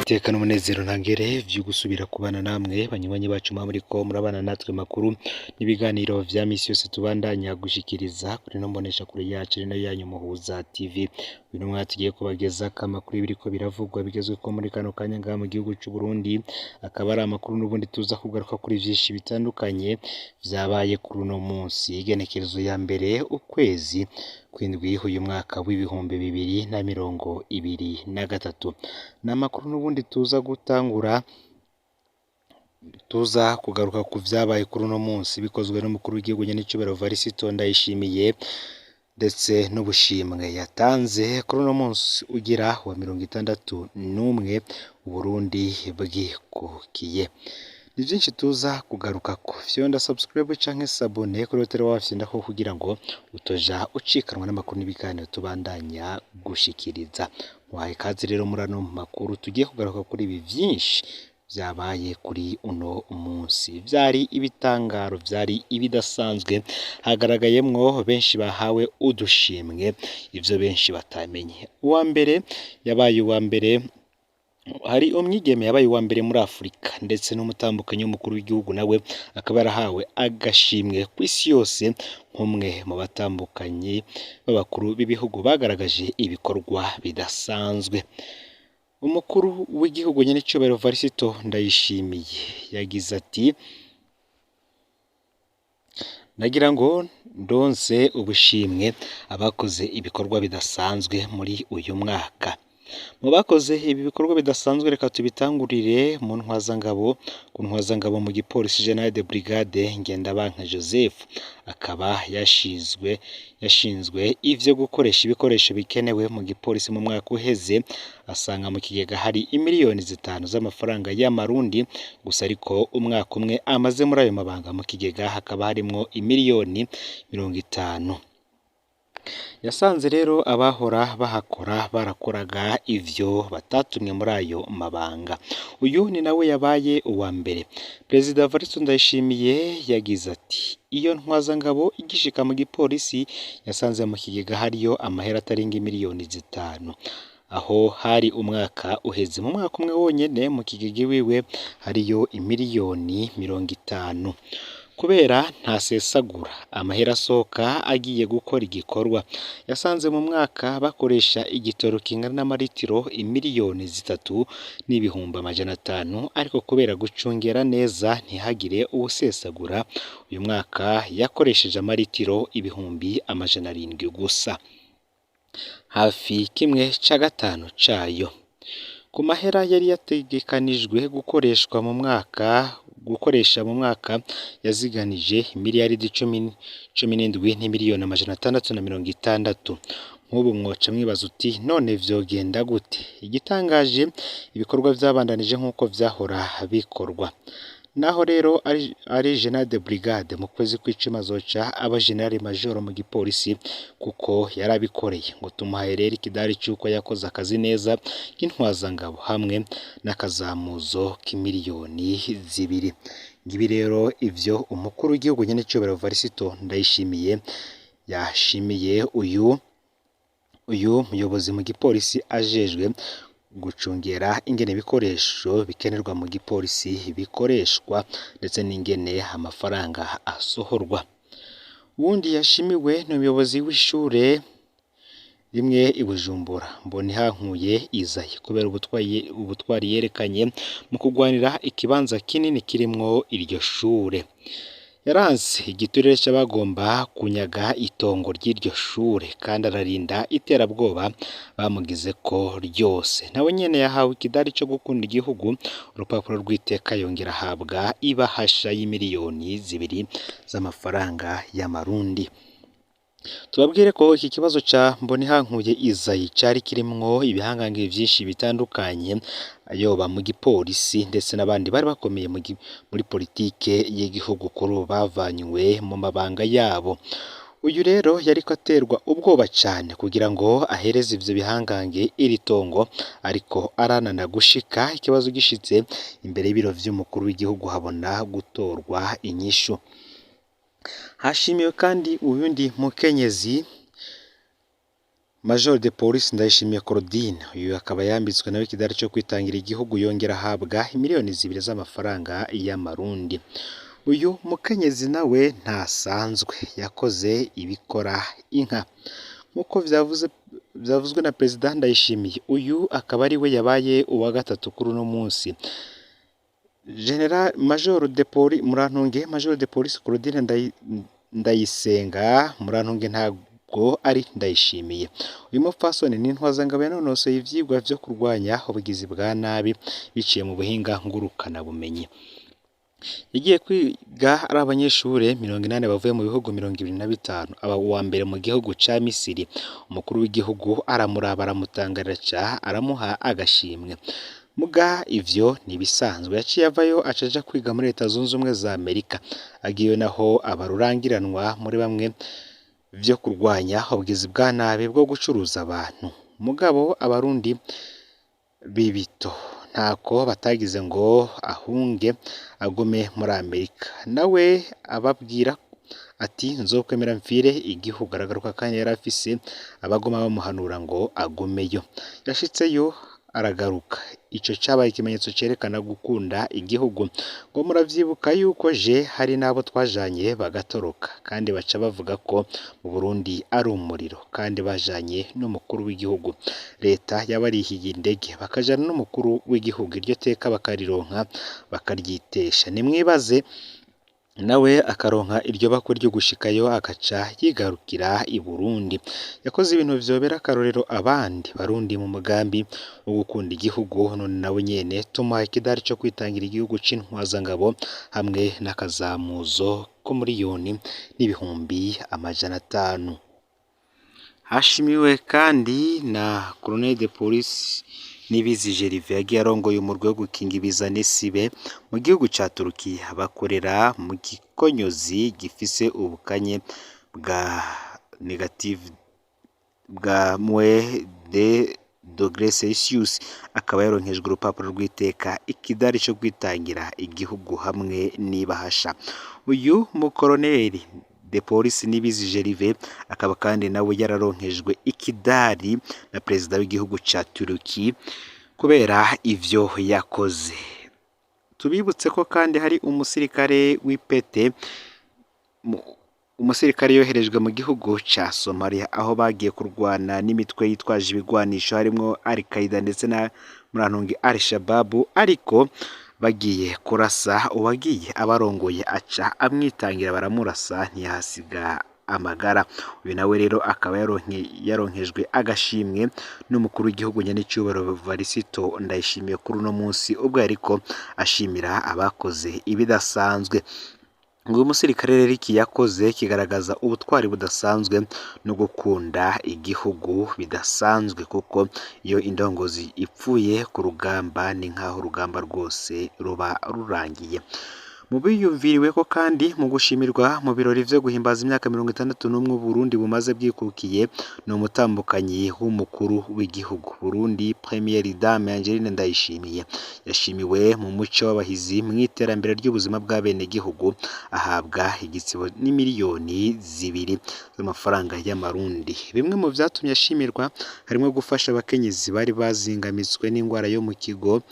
iteka n'umunezero ntangere vyo gusubira kubana namwe banywanyi bacu muriko murabana natwe makuru n'ibiganiro vya misi yose tubandanya gushikiriza kuri no mbonesha kure yacu rino yanyu Muhuza TV. Uyu mwaka tugiye kubageza amakuru biriko biravugwa bigezweko muri kano kanya ngaha mu gihugu c'u Burundi, akaba ari amakuru n'ubundi tuza kugaruka kuri vyinshi bitandukanye vyabaye kuri uno munsi igenekerezo ya mbere ukwezi kwindwi uyu mwaka w'ibihumbi 2023. N'amakuru n'ubundi tuza gutangura tuza kugaruka ku vyabaye kuri uno munsi bikozwe n'umukuru w'igihugu nyenicubahiro Varisito Ndayishimiye ndetse n'ubushimwe yatanze kuri uno munsi ugira wa 61 Uburundi bwikukiye. Ni vyinshi tuza kugaruka ko fyonda subscribe canke sabone kuri hoteli wafyenda ko kugira ngo utoja ucikanwa n'amakuru n'ibiganiro tubandanya gushikiriza. Wahe kazi rero murano makuru tugiye kugaruka kuri ibi vyinshi vyabaye kuri uno munsi. Vyari ibitangaro, vyari ibidasanzwe, hagaragayemwo benshi bahawe udushimwe ivyo benshi batamenye. Uwa mbere yabaye uwa mbere, hari umwigeme yabaye uwa mbere muri Afrika ndetse n'umutambukanyi w'umukuru w'igihugu nawe akaba yarahawe agashimwe kw'isi yose nk'umwe mu batambukanyi b'abakuru b'ibihugu bagaragaje ibikorwa bidasanzwe. Umukuru w'igihugu nyenicubahiro Varisito Ndayishimiye yagize ati: nagira ngo ndonse ubushimwe abakoze ibikorwa bidasanzwe muri uyu mwaka. Mu bakoze ibi bikorwa bidasanzwe reka tubitangurire mu ntwazangabo mu gipolisi General de Brigade Ngendabanka Joseph, akaba yashinzwe ivyo gukoresha ibikoresho bikenewe mu gipolisi mu mwaka uheze, asanga mu kigega hari imiliyoni 5 z'amafaranga y'amarundi gusa, ariko umwaka umwe amaze muri ayo mabanga mu kigega hakaba harimwo imiliyoni 50. Yasanze rero abahora bahakora barakoraga ivyo batatumwe muri ayo mabanga. Uyu ni nawe yabaye uwa mbere. Perezida Varisito Ndayishimiye yagize ati: iyo ntwazangabo igishika mu gipolisi yasanze mu kigega hariyo amahera atarenga imiliyoni 5, aho hari umwaka uheze mu mwaka umwe wonyene mu kigega wiwe hariyo imiliyoni 50. Kubera ntasesagura amahera asohoka agiye gukora igikorwa, yasanze mu mwaka bakoresha igitoro kingana n'amaritiro imiliyoni 3 n'ibihumbi 500, ariko kubera gucungera neza ntihagire uwusesagura, uyu mwaka yakoresheje amaritiro ibihumbi 700 gusa, hafi 1/5 cayo. Ku mahera yari yategekanijwe gukoresha mu mwaka yaziganije miliyaridi 17 n'imiliyoni 660. Nk'ubu mwoca mwibaza uti none vyogenda gute? Igitangaje ibikorwa vyabandanije nk'uko vyahora bikorwa. Naho rero ari General de Brigade mu kwezi kw'icumi azoca aba General Major mu gipolisi kuko yarabikoreye, ngo tumuhaye rero ikidari cy'uko yakoze akazi neza k'intwazangabo hamwe n'akazamuzo k'imiliyoni 2. Ngibi rero ivyo umukuru w'igihugu nyenicubahiro Varisito Ndayishimiye yashimiye uyu muyobozi mu gipolisi ajejwe gucungera ingene ibikoresho bikenerwa mu gipolisi bikoreshwa ndetse n'ingene amafaranga asohorwa. Uwundi yashimiwe n'umuyobozi w'ishure rimwe i Bujumbura Mbonihankuye Isaie, kubera ubutwari yerekanye mu kugwanira ikibanza kinini kirimwo iryo shure. Yaranse igiturire c'abagomba kunyaga itongo ry'iryo shure kandi ararinda iterabwoba bamugize ko ryose. Nawe nyene yahawe ikidari co gukunda igihugu, urupapuro rw'iteka, yongera ahabwa ibahasha y'imiliyoni 2 z'amafaranga y'amarundi. Tubabwire ko iki kibazo ca Mbonihankuye Isaie cari kirimwo ibihangange vyinshi bitandukanye, ayoba mu gipolisi ndetse n'abandi bari bakomeye muri politike y'igihugu kuri ubu bavanywe mu mabanga yabo. Uyu rero yariko aterwa ubwoba cane kugira ngo ahereze ivyo bihangange iri tongo, ariko aranana gushika ikibazo gishitse imbere y'ibiro vy'umukuru w'igihugu habona gutorwa inyishu. Hashimiwe kandi uyundi mukenyezi Major de Police Ndayishimiye Claudine uyu akaba yambitswe nawe ikidari cyo kwitangira igihugu yongera ahabwa miliyoni 2 z'amafaranga y'amarundi. Uyu mukenyezi nawe ntasanzwe yakoze ibikora inka nkuko byavuzwe na Perezida Ndayishimiye. Uyu akaba ari we yabaye uwa gatatu kuri uno munsi. Major de Police Claudine Ndayisenga Murantunge ntabwo ari Ndayishimiye. Uyu mupfasoni ni intwazangabo yanonosoye ivyigwa vyo kurwanya ubugizi bwa nabi biciye mu buhinga ngurukana bumenyi. Yagiye kwiga ari abanyeshure 80 bavuye mu bihugu 25 aba uwa mbere mu gihugu ca Misiri. Umukuru w'igihugu aramuraba aramutangarira ca aramuha agashimwe. Muga ivyo nibisanzwe yaciye avayo acaja kwiga muri Leta Zunze Ubumwe za Amerika. Agiye naho abarurangiranwa muri bamwe vyo kurwanya ubugizi bwa nabi bwo gucuruza abantu. Mugabo abarundi bibito ntako batagize ngo ahunge agume muri Amerika. Nawe ababwira ati nzokwemera mfire igihugu. Aragaruka kandi yarafise abagoma bamuhanura ngo agumeyo. Yashitseyo aragaruka. Ico cabaye ikimenyetso cerekana gukunda igihugu. Ngo muravyibuka yuko je hari nabo twajanye bagatoroka kandi baca bavuga ko mu Burundi ari umuriro kandi bajanye n'umukuru w'igihugu. Leta yabarihiye indege bakajana n'umukuru w'igihugu. Iryo teka bakarironka bakaryitesha. Nimwibaze nawe akaronka iryo bako ryo gushikayo akaca yigarukira i Burundi. Yakoze ibintu vyobera akarorero abandi barundi mu mugambi wo gukunda igihugu. None nawe nyene tumuhaye ikidari cyo kwitangira igihugu c'intwazangabo hamwe n'akazamuzo ko miliyoni n'ibihumbi 500. Hashimiwe kandi na Colonel de Police Nibizi Gervais yagiye arongoye umurwi wo gukinga ibiza n'isibe mu gihugu ca Turukiya. Bakorera mu gikonyozi gifise ubukanye bwa negative bwa -2°C. Akaba yaronkejwe urupapuro rw'iteka ikidari cyo kwitangira igihugu hamwe n'ibahasha. Uyu mukoroneri de Police Nibizi Gervais akaba kandi nawe yararonkejwe ikidari na Perezida w'igihugu ca Turuki kubera ivyo yakoze. Tubibutse ko kandi hari umusirikare w'ipete yoherejwe mu gihugu ca Somalia aho bagiye kurwana n'imitwe yitwaje ibigwanisho harimo Al-Qaeda ndetse na Murantunge Al-Shabaab, ariko bagiye kurasa uwagiye abarongoye aca amwitangira baramurasa ntiyahasiga amagara. Uyu nawe rero akaba yaronkejwe agashimwe n'umukuru w'igihugu nyenicubahiro Varisito Ndayishimiye kuri uno munsi ubwo ariko ashimira abakoze ibidasanzwe. Ngo umusirikare rero iki yakoze kigaragaza ubutwari budasanzwe no gukunda igihugu bidasanzwe, kuko iyo indongozi ipfuye ku rugamba ni nkaho urugamba rwose ruba rurangiye. Mu biyumviriwe ko kandi mu gushimirwa mu birori vyo guhimbaza imyaka 61 Burundi bumaze bwikukiye no mutambukanyi w'umukuru w'igihugu Burundi Premier Dame Angeline Ndayishimiye yashimiwe mu muco w'abahizi mu iterambere ry'ubuzima bw'abene gihugu ahabwa igitsibo n'imiliyoni 2 z'amafaranga y'amarundi. Bimwe mu vyatumye ashimirwa harimo gufasha abakenyezi bari bazingamitswe n'ingwara yo mu kigo,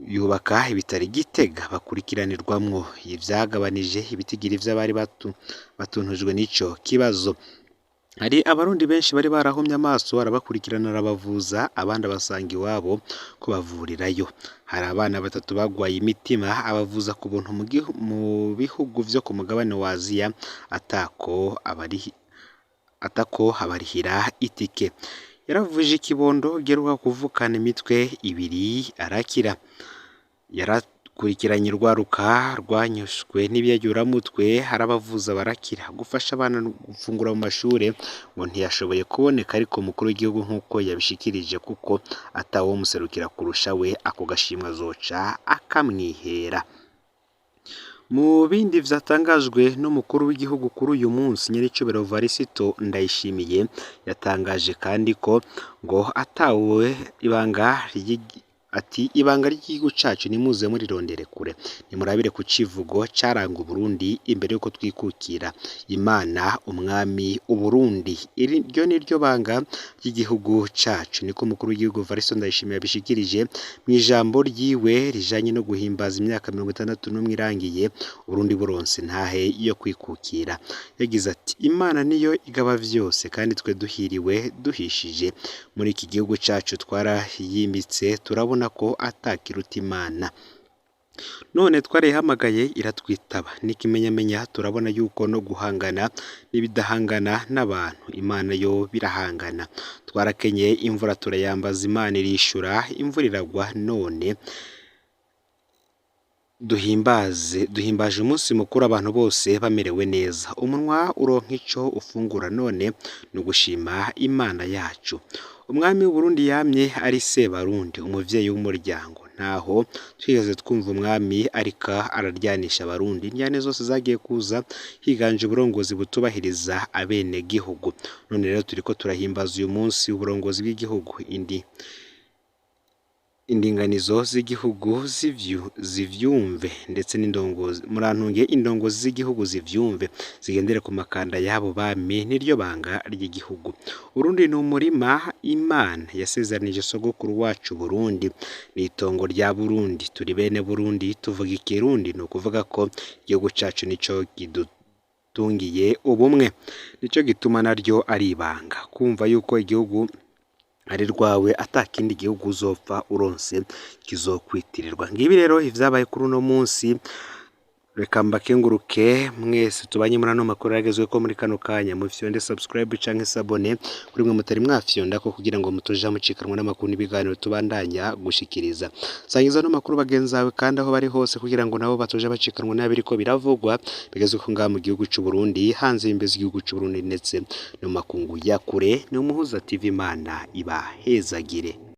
yubaka ibitari Gitega bakurikiranirwamwo ivyagabanije ibitigiri vy'abari batuntujwe n'ico kibazo. Hari abarundi benshi bari barahumye amaso arabakurikirana arabavuza, abandi abasanga iwabo ko bavurirayo. Hari abana 3 bagwaye imitima abavuza ku buntu mu bihugu vyo ku mugabane wa Aziya atako abarihira itike. Yaravuje ikibondo geruka kuvukana imitwe 2 arakira. Yarakurikiranye urwaruka rwanyushwe n'ibyayuramutwe harabavuza barakira. Gufasha abana gufungura mu mashure ngo ntiyashoboye kuboneka, ariko umukuru w'igihugu nkuko yabishikirije kuko atawo muserukira kurusha we ako gashimwa zoca akamwihera. Mu bindi vyatangajwe n'umukuru w'igihugu kuri uyu munsi nyenicubahiro Varisito Ndayishimiye yatangaje kandi ko ngo atawe ibanga ati ibanga ry'igihugu cacu nimuze murirondere kure nimurabire ku civugo caranga Uburundi imbere yuko twikukira Imana umwami Uburundi iryo niryo banga ry'igihugu cacu niko umukuru w'igihugu Evariste Ndayishimiye yabishikirije mu ijambo ryiwe rijanye no guhimbaza imyaka 61 irangiye Uburundi buronse ntahe yo kwikukira yagize ati Imana niyo igaba vyose kandi twe duhiriwe duhishije muri iki gihugu cacu twarayimbitse turabona ko atakiruta Imana none twarayihamagaye iratwitaba n'ikimenyamenya turabona yuko no guhangana n'ibidahangana n'abantu Imana yo birahangana twarakenye imvura turayambaza Imana irishura imvura iragwa none duhimbaje umunsi mukuru abantu bose bamerewe neza umunwa uronka ico ufungura none no gushima Imana yacu umwami w'Uburundi yamye ari Sebarundi umuvyeyi w'umuryango ntaho twigeze twumva umwami arika araryanisha abarundi injyane zose zagiye kuza higanje uburongozi butubahiriza abene gihugu none rero turiko turahimbaza uyu munsi uburongozi bw'igihugu indinganizo z'igihugu zivyumve ndetse n'indongozi murantunge indongozi z'igihugu zivyumve zigendere ku makanda yabo bami niryo banga ry'igihugu Urundi ni umurima Imana yasezeranije sogokuru wacu Burundi n'itongo rya Burundi turi bene Burundi tuvuga ikirundi no kuvuga ko igihugu cacu nico kidutungiye ubumwe nico gituma naryo ari ibanga kumva yuko igihugu ari rwawe atakindi gihugu uzopfa uronse kizokwitirirwa ngibi rero ivyabaye kuri uno munsi reka mbakenguruke mwese tubanye muri ano makuru yagezwe ko muri kano kanya mufyonde subscribe canke sabone kuri mwe mutari mwafyonda ko kugira ngo mutoja mucikanwa n'amakuru n'ibiganiro tubandanya gushikiriza sangiza no makuru bagenzawe kandi aho bari hose kugira ngo nabo batoja bacikanwa n'abiriko biravugwa bigezwe ko ngaha mu gihugu c'u Burundi hanze y'imbezi igihugu c'u Burundi ndetse no makungu ya kure ni umuhuza TV Imana ibahezagire.